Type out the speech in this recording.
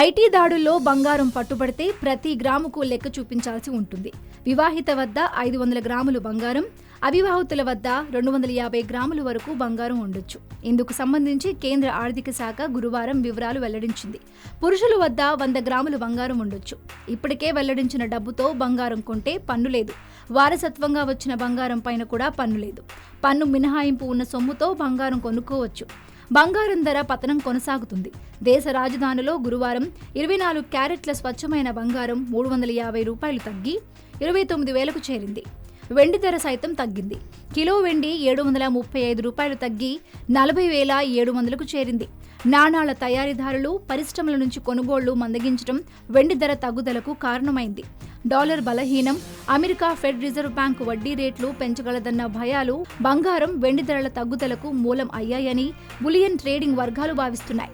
IT దాడుల్లో బంగారం పట్టుబడితే ప్రతి గ్రాముకు లెక్క చూపించాల్సి ఉంటుంది. వివాహిత వద్ద 500 గ్రాములు బంగారం, అవివాహితుల వద్ద 250 గ్రాముల వరకు బంగారం ఉండొచ్చు. ఇందుకు సంబంధించి కేంద్ర ఆర్థిక శాఖ గురువారం వివరాలు వెల్లడించింది. పురుషుల వద్ద 100 గ్రాములు బంగారం ఉండొచ్చు. ఇప్పటికే వెల్లడించిన డబ్బుతో బంగారం కొంటే పన్ను లేదు. వారసత్వంగా వచ్చిన బంగారం పైన కూడా పన్ను లేదు. పన్ను మినహాయింపు ఉన్న సొమ్ముతో బంగారం కొనుక్కోవచ్చు. బంగారం ధర పతనం కొనసాగుతుంది. దేశ రాజధానిలో గురువారం 24 క్యారెట్ల స్వచ్ఛమైన బంగారం $350 తగ్గి 29,000కు చేరింది. వెండి ధర సైతం తగ్గింది. కిలో వెండి $735 తగ్గి 40,700కు చేరింది. నాణాల తయారీదారులు, పరిశ్రమల నుంచి కొనుగోళ్లు మందగించడం వెండి ధర తగ్గుదలకు కారణమైంది. డాలర్ బలహీనం, అమెరికా ఫెడ్ రిజర్వ్ బ్యాంకు వడ్డీ రేట్లు పెంచగలదన్న భయాలు బంగారం, వెండి ధరల తగ్గుదలకు మూలం అయ్యాయని బులియన్ ట్రేడింగ్ వర్గాలు భావిస్తున్నాయి.